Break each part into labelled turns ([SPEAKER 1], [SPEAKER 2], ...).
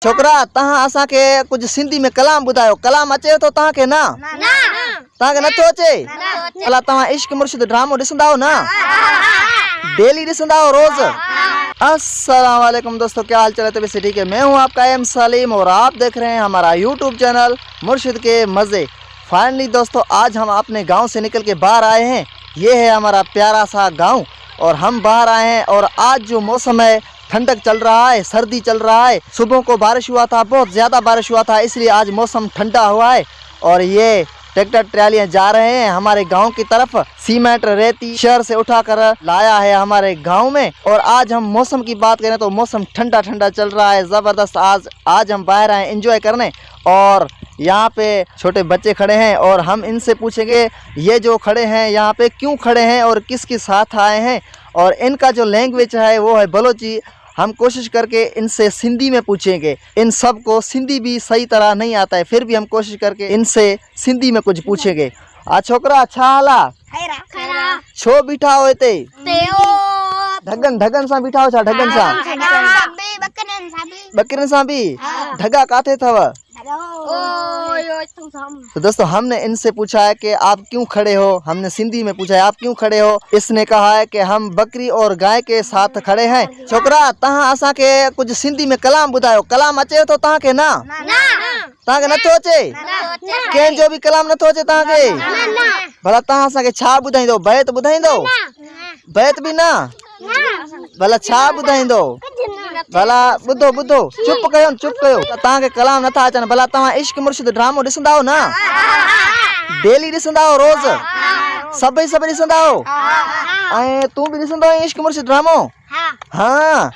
[SPEAKER 1] छोकरा तहां असांखे कुछ सिंधी में कलाम ॿुधायो। कलाम अचे तो तहांखे न? तहांखे नथो अचे? भला तव्हां इश्क मुर्शिद ड्रामो ॾिसंदा हो न? डेली ॾिसंदा हो रोज? अस्सलाम वालेकुम दोस्तों, क्या हाल चाल है? तबीयत से ठीक है? मैं हूं आपका एम सलीम और आप देख रहे हैं हमारा यूट्यूब चैनल मुर्शिद के मज़े। फाइनली दोस्तों, आज हम अपने गांव से निकल के बाहर आए हैं। ये है हमारा प्यारा सा गांव और हम बाहर आए हैं। और आज जो मौसम है, ठंडक चल रहा है, सर्दी चल रहा है। सुबह को बारिश हुआ था, बहुत ज़्यादा बारिश हुआ था, इसलिए आज मौसम ठंडा हुआ है। और ये ट्रैक्टर ट्रालियाँ जा रहे हैं हमारे गांव की तरफ। सीमेंट रेती शहर से उठाकर लाया है हमारे गांव में। और आज हम मौसम की बात करें तो मौसम ठंडा ठंडा चल रहा है, ज़बरदस्त। आज हम बाहर आए एंजॉय करने। और यहाँ पे छोटे बच्चे खड़े हैं और हम इनसे पूछेंगे ये जो खड़े हैं यहाँ पे क्यों खड़े हैं और किसके साथ आए हैं। और इनका जो लैंग्वेज है वो है बलोची। हम कोशिश करके इनसे सिंधी में पूछेंगे। इन सब को सिंधी भी सही तरह नहीं आता है, फिर भी हम कोशिश करके इनसे सिंधी में कुछ पूछेंगे। आ छोकरा छा हाला? छो बीठा हो इते? ढगन ढगन सा बीठा हो छा? ढगन सा बकरन सा भी ढगा काथे थव? तो दोस्तों, हमने इनसे पूछा है कि आप क्यों खड़े हो। हमने सिंधी में पूछा है आप क्यों खड़े हो। इसने कहा है कि हम बकरी और गाय के साथ खड़े हैं। छोकरा तहां असांखे कुछ सिंधी में कलाम ॿुधायो। कलाम अचे तो तहांखे न? तहांखे नथो अचे? कंहिंजो बि कलाम नथो अचे तहांखे? भला तहां असांखे छा ॿुधाईंदो? बैत ॿुधाईंदो? बैत बि न? भला छा ॿुधाईंदो? भला ॿुधो ॿुधो, चुप कयो चुप कयो। तहांखे कलाम नथा अचनि। भला तव्हां इश्क मुर्शिद ड्रामो ॾिसंदा हो न? डेली ॾिसंदा हो रोज? सभई ॾिसंदा हो? ऐं तूं बि ॾिसंदो आहीं इश्क मुर्शिद ड्रामो? हाँ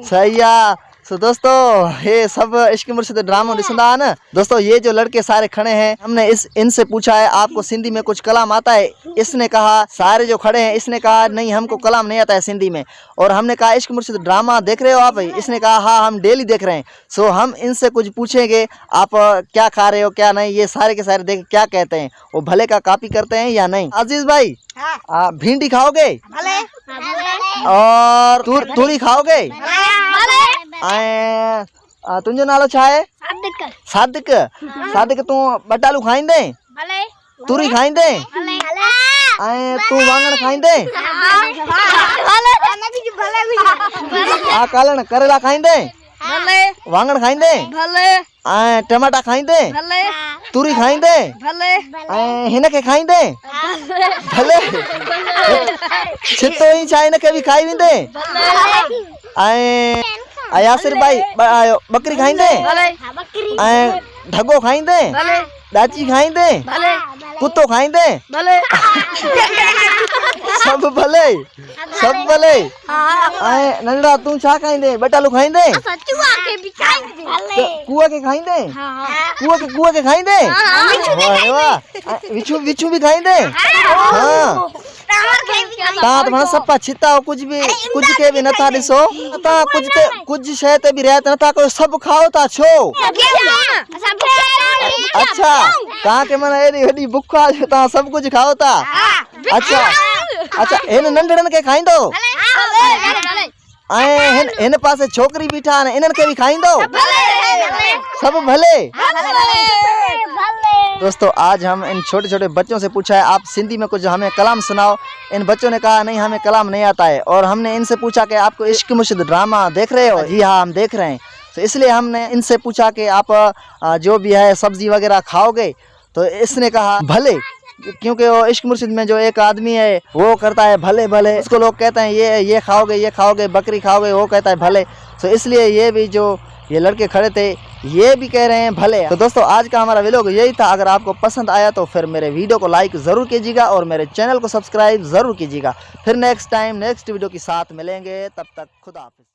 [SPEAKER 1] सही आ। सो दोस्तों, ये सब इश्क मुर्शिद ड्रामो ॾिसंदा है न। दोस्तों, ये जो लड़के सारे खड़े हैं, हमने इनसे पूछा है आपको सिंधी में कुछ कलाम आता है? इसने कहा, सारे जो खड़े हैं इसने कहा नहीं हमको कलाम नहीं आता है सिंधी में। और हमने कहा इश्क मुर्शिद ड्रामा देख रहे हो आप? इसने कहा हाँ हम डेली देख रहे हैं। सो हम इनसे कुछ पूछेंगे आप क्या खा रहे हो क्या नहीं। ये सारे के सारे देख क्या कहते हैं, वो भले का कॉपी करते हैं या नहीं। अजीज भाई, भिंडी खाओगे? और तूरी खाओगे? तुंहिंजो नालो छा आहे? सादिक। सादिक, तूं बटालू खाईंदे? तूरी खाईंदे? ऐं तूं वाङण खाईंदे? कालण करेला खाईंदे? वाङण खाईंदे? ऐं टमाटा खाईंदे? तूरी खाईंदे? ऐं हिनखे खाईंदे? भले छितो ई छा हिनखे बि खाई वेंदे? ऐं यासिर भाई बकरी खाईंदे? ऐं ढगो खाईंदे? ॾाची खाईंदे? कुत्तो खाईंदे? सब भले सब भले। ऐं नंढड़ा तूं छा खाईंदे? बटालू खाईंदे? कुआ के खाईंदे? कुआ के खाईंदे? वाह वाह। विछू भी खाईंदे? हाँ। तव्हां त माना सफ़ा छिता हो, कुछ के भी नथा ॾिसो। तव्हां कुछ शइ ते बि रिआयत नथा कयो, सभु खाओ था छो? अच्छा, तव्हांखे माना एॾी वॾी बुख आहे जो तव्हां सभु कुझु खाओ था? अच्छा अच्छा, हिन नंढड़नि खे खाईंदो? ऐं हिन पासे छोकिरी बीठा आहिनि, इन्हनि खे बि खाईंदो? सब भले। दोस्तों, आज हम इन छोटे छोटे बच्चों से पूछा है आप सिंधी में कुछ हमें कलाम सुनाओ। इन बच्चों ने कहा नहीं हमें कलाम नहीं आता है। और हमने इनसे पूछा कि आपको इश्क मुर्शिद ड्रामा देख रहे हो? जी हाँ हम देख रहे हैं। तो इसलिए हमने इनसे पूछा कि आप जो भी है सब्जी वगैरह खाओगे? तो इसने कहा भले, क्योंकि वो इश्क मुर्शिद में जो एक आदमी है वो करता है भले भले। उसको लोग कहते हैं ये खाओगे बकरी खाओगे, वो कहता है भले। तो इसलिए ये भी जो ये लड़के खड़े थे ये भी कह रहे हैं भले। तो दोस्तों, आज का हमारा व्लॉग यही था। अगर आपको पसंद आया तो फिर मेरे वीडियो को लाइक ज़रूर कीजिएगा और मेरे चैनल को सब्सक्राइब ज़रूर कीजिएगा। फिर नेक्स्ट टाइम नेक्स्ट वीडियो के साथ मिलेंगे, तब तक खुदा हाफिज़।